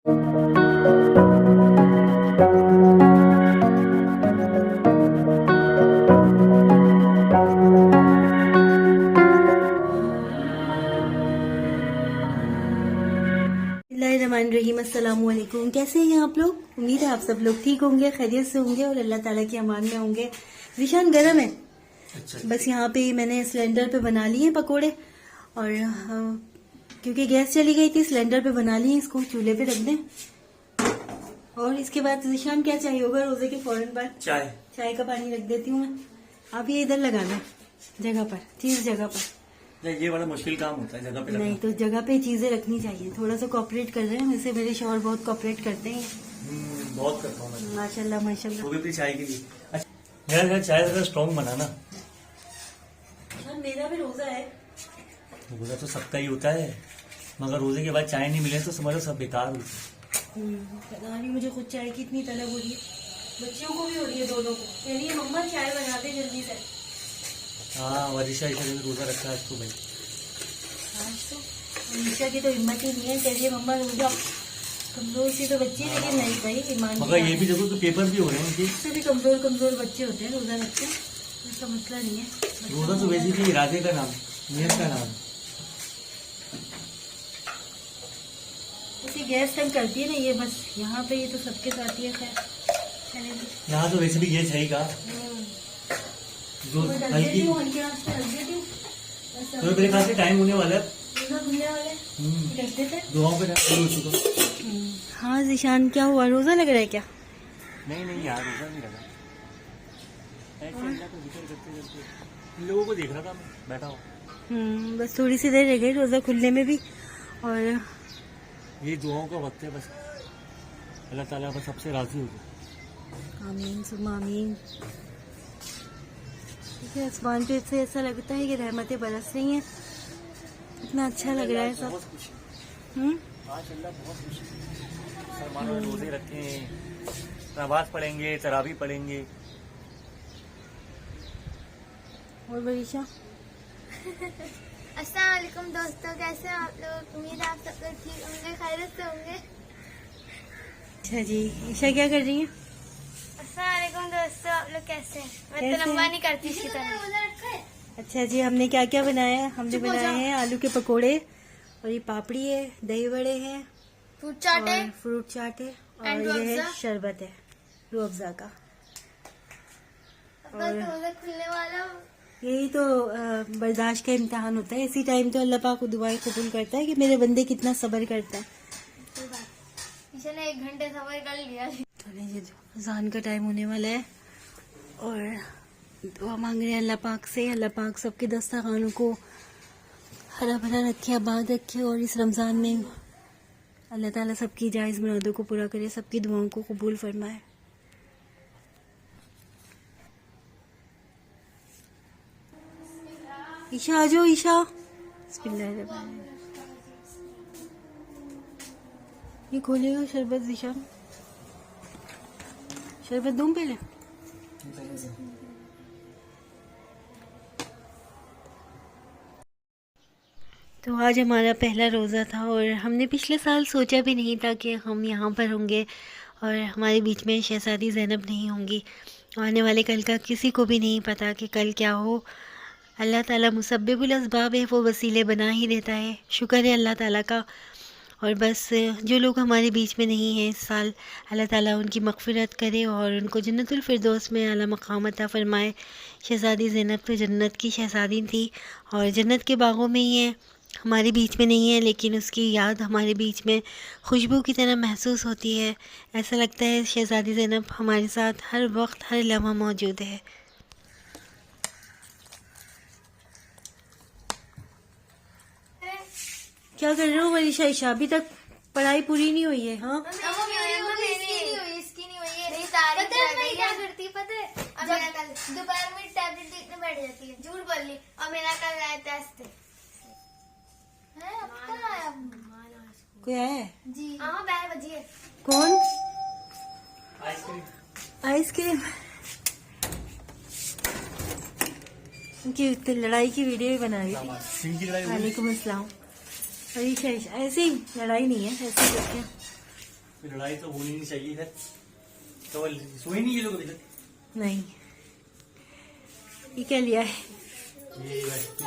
रहीम अस्सलाम वालेकुम। कैसे हैं आप लोग? उम्मीद है आप सब लोग ठीक होंगे, खैरियत से होंगे और अल्लाह ताला की अमान में होंगे। ज़ीशान गर्म है। अच्छा। बस यहाँ पे मैंने सिलेंडर पे बना लिए पकोड़े और क्योंकि गैस चली गई थी सिलेंडर पे बना लिए, इसको चूल्हे पे रख दें। और इसके बाद ज़ीशान क्या चाहिए होगा रोजे के फौरन बाद? चाय का पानी रख देती हूँ मैं। आप ये इधर लगाना जगह पर, चीज जगह पर। ये बड़ा मुश्किल काम होता है जगह पे नहीं तो जगह पे चीजें रखनी चाहिए। थोड़ा सा कोऑपरेट कर रहे हैं, वैसे मेरे शौहर बहुत कोऑपरेट करते हैं। बहुत करता हूँ मैं। माशाल्लाह माशाल्लाह। वो भी चाय के लिए। अच्छा यार चाय जरा स्ट्रॉन्ग बना ना। मेरा भी रोजा है। रोजा तो सबका ही होता है, मगर रोजे के बाद चाय नहीं मिले तो समझो सब बेकार होता है। पता नहीं, मुझे खुद चाय की इतनी तलब हो रही है, बच्चियों को भी हो रही है, दोनों को। कह रही है मम्मा चाय बना दे जल्दी से। हाँ वरिशा ने रोजा रखा है आज तो भाई। आज तो वरिशा की तो हिम्मत ही नहीं है, कह रही है मम्मा रोजा। कमजोर सी तो बच्ची, लेकिन नहीं भाई ईमान। मगर ये भी देखो तो पेपर भी हो रहे हैं उनके। इससे भी कमजोर बच्चे होते हैं रोजा रखते हैं, इसका मसला नहीं है। रोजा तो वैसे भी इरादे का नाम, नियत का नाम। ऐसी गैस तंग करती है ना ये, बस यहाँ पे ये तो सबके साथ ही है। खैर यहाँ तो वैसे भी गैस है ही का जो हल्की तो मेरे ख्याल से टाइम होने वाला है। दुआओं पे हो चुका। हाँ ज़ीशान क्या हुआ, रोजा लग रहा है क्या? नहीं यार रोजा नहीं लगा, ऐसे अल्लाह को जिक्र करते करते इन लोगों को देख रहा था मैं बैठा हूँ। बस थोड़ी सी देर रह गई रोजा खुलने में भी। और ये दुआओं का वक्त है, बस अल्लाह ताला बस सबसे राजी हो जाए। आमीन सुम्मा आमीन। देखिए आसमान पे से ऐसा लगता है कि रहमतें बरस रही हैं, इतना अच्छा लग रहा है सब। माशाल्लाह बहुत खुशी। मुसलमानों ने रोजे रखे हैं, नमाज पढ़ेंगे, तरावी पढ़ेंगे। और वरिशा अस्सलाम वालेकुम दोस्तों, कैसे हैं आप लोग? उम्मीद है आप सब लोग ठीक होंगे, खैरियत से होंगे। अच्छा जी, ईशा क्या कर रही है? अस्सलाम वालेकुम दोस्तों, आप लोग कैसे हैं? मैं तो लंबा नहीं करती इसकी तरह। अच्छा जी, हमने क्या क्या बनाया है? हमने बनाए हैं आलू के पकोड़े और ये पापड़ी है, दही बड़े हैं, फ्रूट चाट है, और ये है शरबत है रूह अफ़ज़ा का। रोजा खुलने वाला। यही तो बर्दाश्त का इम्तिहान होता है। इसी टाइम तो अल्लाह पाक को दुआएं कबूल करता है कि मेरे बंदे कितना सब्र करता है। इसने 1 घंटे सब्र कर लिया। चलिए जी, अज़ान का टाइम होने वाला है और दुआ मांग रहे हैं अल्लाह पाक से। अल्लाह पाक सबके दस्तरखानों को हरा भरा रखे, आबाद रखे और इस रमज़ान में अल्लाह ताला सबकी जायज़ मुरादों को पूरा करे, सबकी दुआओं को कबूल फरमाए। ईशा आ जाओ ईशा। ये खोलेगा शरबत ज़ीशान, शरबत दूं पहले? तो आज हमारा पहला रोज़ा था और हमने पिछले साल सोचा भी नहीं था कि हम यहाँ पर होंगे और हमारे बीच में शहज़ादी ज़ैनब नहीं होंगी। आने वाले कल का किसी को भी नहीं पता कि कल क्या हो। अल्लाह ताला मुसब्बिबुल अस्बाब है, वो वसीले बना ही देता है। शुक्र है अल्लाह ताला का। और बस जो लोग हमारे बीच में नहीं हैं इस साल, अल्लाह ताला उनकी मग़फ़िरत करे और उनको जन्नतुल फ़िरदौस में आला मक़ाम अता फ़रमाए। शहज़ादी ज़ैनब तो जन्नत की शहज़ादी थी और जन्नत के बागों में ही है, हमारे बीच में नहीं है, लेकिन उसकी याद हमारे बीच में खुशबू की तरह महसूस होती है। ऐसा लगता है शहज़ादी ज़ैनब हमारे साथ हर वक्त हर लम्हा मौजूद है। क्या कर रहे हो वरिशा? ईशा अभी तक पढ़ाई पूरी नहीं हुई है। हाँ दोपहर में टैबलेट देखने बैठ जाती है, झूठ बोल ली। और मेरा कल आया टेस्ट है। कोई आया है जी? हाँ 12 बजी है। कौन? आइसक्रीम की लड़ाई की वीडियो भी बना रही थी। वालेकुम अस्सलाम। ऐसे ही लड़ाई नहीं है, ऐसे ही करते हैं। लड़ाई तो होनी नहीं चाहिए है। तो सोई नहीं ये लोग अभी तक। नहीं, ये क्या लिया है?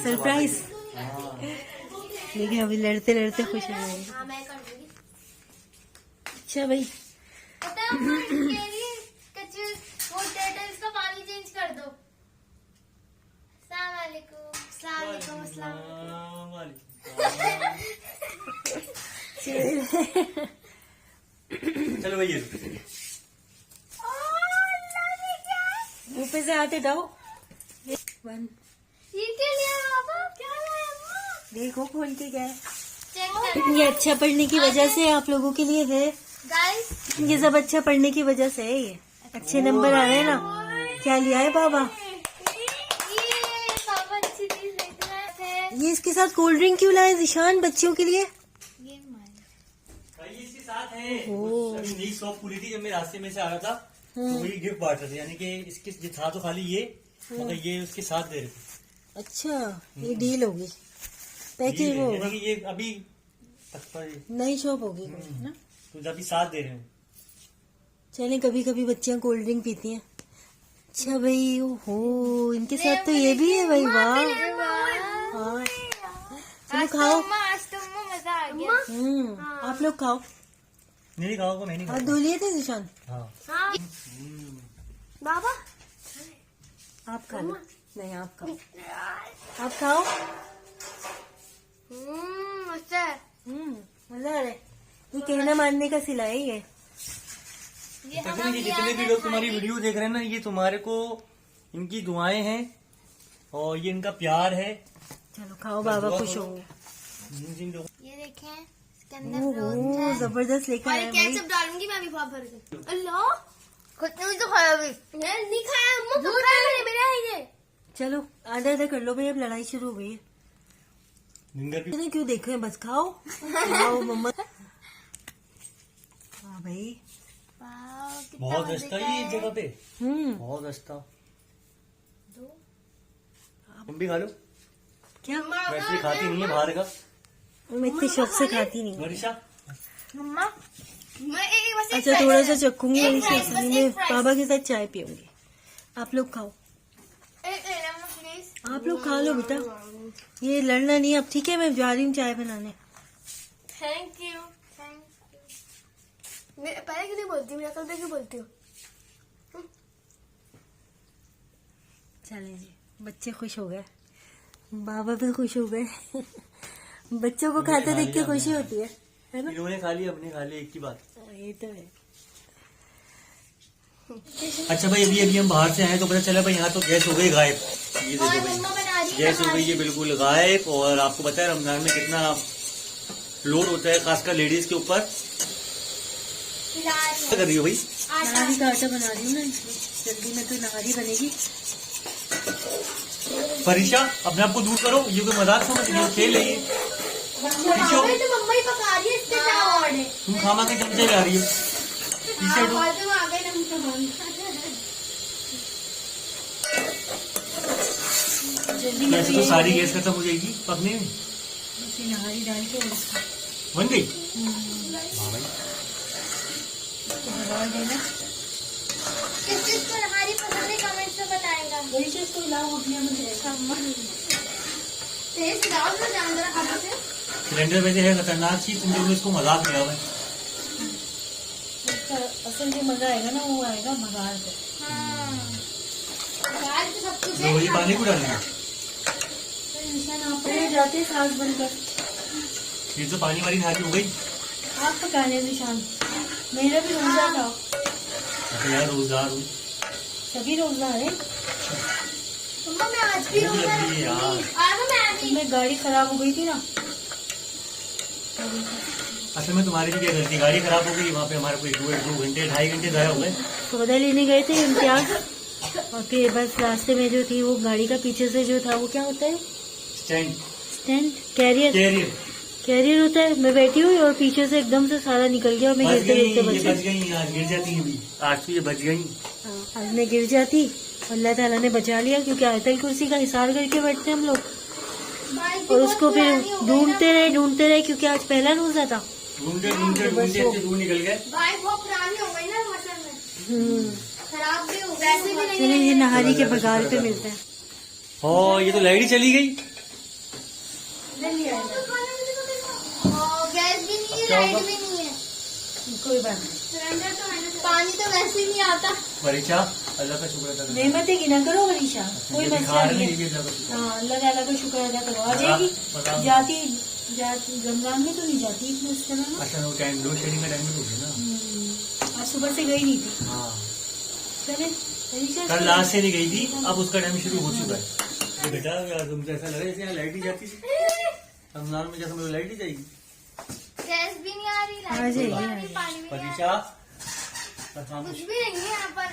सरप्राइज। हाँ। देखिए अभी लड़ते लड़ते खुश हो जाएंगे। हाँ मैं कर दूंगी। अच्छा भाई, पता है अम्मा, इसके लिए कुछ वो टर्टल्स का पानी चेंज कर दो। अस्सलाम वालेकुम। अस्सलाम वालेकुम। अस्सलाम चलो भैया मुंह पे से हाथ हटाओ। वन, ये क्या लिया पापा? क्या लाया अम्मा? देखो खोल के क्या है। चेक कर। ये अच्छा पढ़ने की वजह से आप लोगों के लिए है। गाइस ये सब अच्छा पढ़ने की वजह से है। ये अच्छे नंबर आ रहे हैं ना। क्या लिया है बाबा? ये पापा अच्छी चीज लेके आए थे। ये इसके साथ कोल्ड ड्रिंक क्यों लाए जिशान बच्चों के लिए? ये हमारे भाई इसके साथ है। ओह। अभी नई शॉप खुली थी, जब मैं रास्ते में से आ रहा था तो वही गिफ्ट बांट रहे थे, यानी कि इसके ये था तो खाली ये, मगर ये उसके साथ दे रहे थे। अच्छा, ये डील होगी, पैकिंग होगा, यानी कि ये अभी तक पर नई शॉप होगी कोई, है ना। तो अभी साथ दे रहे हैं। चलें, कभी कभी बच्चियां कोल्ड ड्रिंक पीती हैं। अच्छा भाई, ओहो इनके साथ तो ये भी है भाई। वाह, हाँ चलो खाओ। आज तो अम्मा मजा आ गया। आप लोग खाओ। नहीं खाओगे, मैं नहीं हाथ खाऊंगा। धो लिए थे जिशान? हाँ। हाँ बाबा आप खा लो। नहीं आप खाओ, आप खाओ। अच्छा है। मजा आ रहा है। ये कहना मानने का सिला है ये। ये तकरीबन ये जितने भी लोग तुम्हारी वीडियो देख रहे हैं ना, ये तुम्हारे को इनकी दुआएं हैं और ये इनका प्यार है। चलो खाओ, बाबा खुश होंगे। जिन लोगों ये देखें, इसके अंदर ओहो जबरदस्त लेकर आए भाई। केचप डालूंगी मैं भी बहुत भर के। अल्लाह, खुद ने भी तो खाया अभी। नहीं खाया अम्मा, पक्का है मेरे है ये। चलो आधा आधा कर लो भाई, अब लड़ाई शुरू हो गई है। जिंगर भी इतने क्यों देख रहे हैं, बस खाओ खाओ मम्मा। हाँ भाई। वाह, कितना बहुत मजे रास्ता का है ये है। जगह पे, बहुत रास्ता। तुम भी खा लो, क्या? वैसे खाती नहीं है बाहर का। मैं इतने शौक से खाती नहीं हूँ। मनीषा मम्मा मैं एक बस एक अच्छा थोड़ा सा चखूंगी और एक इसके फ्राइज, साथ बस में एक फ्राइज। बाबा के साथ चाय पीऊंगी। आप लोग खाओ, एक ले लेना प्लीज। आप लोग खा लो बेटा, ये लड़ना नहीं अब, ठीक है। मैं जा रही हूँ चाय बनाने। Thank you. पहले क्यों नहीं बोलती, मेरा कल क्यों बोलती हूँ? चले जी, बच्चे खुश हो गए, बाबा भी खुश हो गए। बच्चों को खाते देख के खुशी होती है ना। इन्होंने खा लिया, अपने खा लिया, एक की बात। ये तो है। अच्छा भाई, अभी अभी हम बाहर से आए तो पता चला भाई यहाँ तो गैस हो गई गायब। ये देखो और भाई, मम्मा बना रही है गैस हो गई है बिल्कुल गायब। और आपको पता है रमजान में कितना लोड होता है, खासकर लेडीज के ऊपर। क्या कर रही हो भाई? नहारी का आटा बना रही हूँ ना, इसमें जल्दी में तो नहारी बनेगी। फरीशा अपने आप को दूर करो, ये कोई मजाक समझ रही हो, खेल है ये। पीछे हो, तो मम्मा ही पका रही है, इससे क्या और है? तुम खामा के चमचे जा रही हो। पीछे हटो। और तुम आ गए ना मुझे जल्दी वैसे तो सारी गैस खत्म हो जाएगी पकने में। नहारी डाल के बन गई। हाँ भाई, भगा देना। किस चीज को हमारी पसंद है कमेंट्स में बताएगा। वैसे इसको हिलाओ, उठने में जाएगा। तेज डाल दो जानवर खाने से। सिलेंडर वैसे है खतरनाक चीज, तुम लोग इसको मजाक लिया भाई। इसका असल जो मजा आएगा ना, वो आएगा भगार पे। हाँ यार तो सब कुछ तो वही पानी को डालना है। निशान आप पहले जाते हैं सांस बंद कर। ये तो पानी वाली नाली हो गई। आप पका ले निशान, मेरा भी रोजा था। अच्छा यार, रोजगार हूँ, सभी रोजगार है। मम्मा मैं आज भी भूख लग रही है यार। आ मैं भी। मैं गाड़ी खराब हो गई थी ना। असल में तुम्हारी भी क्या गलती, गाड़ी खराब हो गई, वहाँ पे हमारे को 2 घंटे 2.5 घंटे ज़ाया हो गए। सौदा लेने गए थे इम्तियाज, और फिर बस रास्ते में जो थी वो गाड़ी का पीछे से जो था वो क्या होता है, stand stand, career career career होता है। मैं बैठी हुई और पीछे से एकदम से सारा निकल गया और मैं बच गिरते गई, गिरते ये बच बच गई। गई, आज गिर जाती है अभी। आज तो ये बच गई। आज मैं गिर जाती, अल्लाह ताला ने बचा लिया, क्योंकि आयतल कुर्सी का हिसार करके बैठते हम लोग। और उसको फिर ढूंढते रहे क्योंकि आज पहला रोजा था। ढूंढते ढूंढते ढूंढते इतने दूर निकल गए। भाई बहुत पुरानी हो गई ना मटन में, खराब भी हो वैसे भी नहीं। चलिए ये नहारी के बगार पे मिलता है। हाँ ये तो लाइट ही चली गई। गैस भी नहीं है, लाइट भी नहीं है, कोई बात नहीं, सिलेंडर तो है ना, पानी तो वैसे ही नहीं आता। परीक्षा अल्लाह का शुक्र अदा करो। नेमतें गिना करो मनीषा, कोई ये मसला दिखा रहे नहीं हैं, है। ये भी अल्लाह का शुक्र। हाँ अल्लाह ताला का शुक्र अदा करो। आ जाएगी पता- जाती जाती रमजान में तो नहीं जाती इतना इस तरह ना। अच्छा वो टाइम लोड शेडिंग का टाइम भी हो गया ना। आज सुबह से गई नहीं थी। हाँ चले मनीषा कल लास्ट से नहीं गई थी, अब उसका टाइम शुरू हो चुका है। तो बेटा यार तुमसे ऐसा लग रहा है जैसे यहाँ लाइट ही जाती थी रमजान में, जैसे मुझे लाइट ही जाएगी। गैस भी नहीं आ रही, आ लाइट भी जाएगी, नहीं आ आ रही, जाएगी। पानी भी नहीं आ परीक्षा रहा, कुछ भी नहीं है यहाँ पर।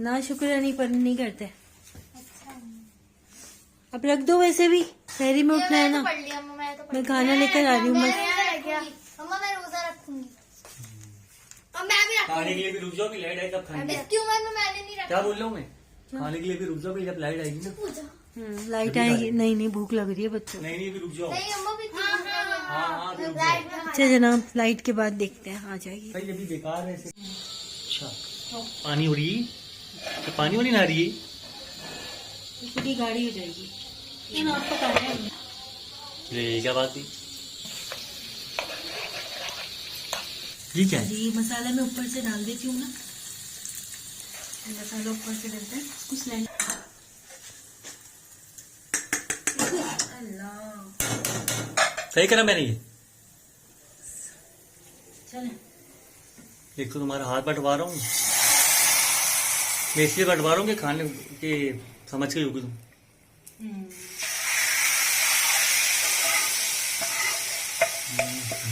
ना शुक्र नहीं करते। अच्छा अब रख दो, वैसे भी शहरी में उठना है मैं तो ना। पढ़ लिया अम्मा, मैं तो पढ़ मैं लिया। खाना लेकर आ रही हूँ मैं बस। रोजा रखूंगी अम्मा, मैं रोजा रखूंगी और मैं भी खाने रखूंगी। के लिए भी रुक जाओ, भी लाइट आए तब खाएंगे। क्यों मैंने नहीं रखा। क्या बोल रहा हूँ मैं, खाने के लिए भी रुक जाओ, भी जब लाइट आएगी ना। पूछा लाइट अभी आएगी। खाएंगे। नहीं भूख लग रही है बच्चों को। नहीं भी रुक जाओ। नहीं अम्मा भी हाँ, भी रुक लाइट जाओ। में अच्छा जनाब, लाइट के बाद देखते हैं, आ जाएगी। भाई अभी बेकार है ऐसे। अच्छा पानी हो रही है, तो पानी वाली ना रही है। पूरी गाड़ी हो जाएगी। इन आपको पता है ये क्या बात है, ये क्या है? जी, मसाला मैं ऊपर से डाल देती हूँ ना। मसाला ऊपर से डालते हैं कुछ नहीं। अल्लाह, सही करा मैंने ये। चले एक तो तुम्हारा हाथ बंटवा रहा हूँ, मैं इसलिए बंटवा रहा हूँ कि खाने के समझ के होगी तुम।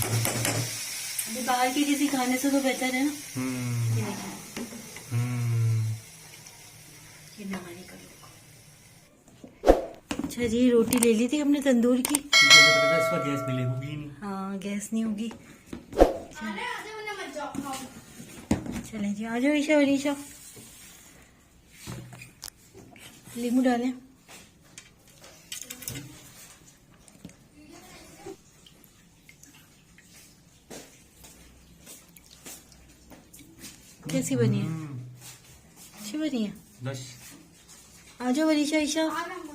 अभी बाहर की किसी खाने से तो बेहतर है ना। हम्म, ये देखिए, हम्म। ये नहाने का लोग। अच्छा जी, रोटी ले ली थी हमने तंदूर की। इस पर गैस मिलेगी ही नहीं। हाँ गैस नहीं होगी। अरे आधे वरना मत जाओ खाओ। चले जी, आ जाओ ईशा और ईशा। नींबू डालें। कैसी बनी है? अच्छी बनी है। बस आ जाओ वरीशा ईशा। आ ना अम्मा।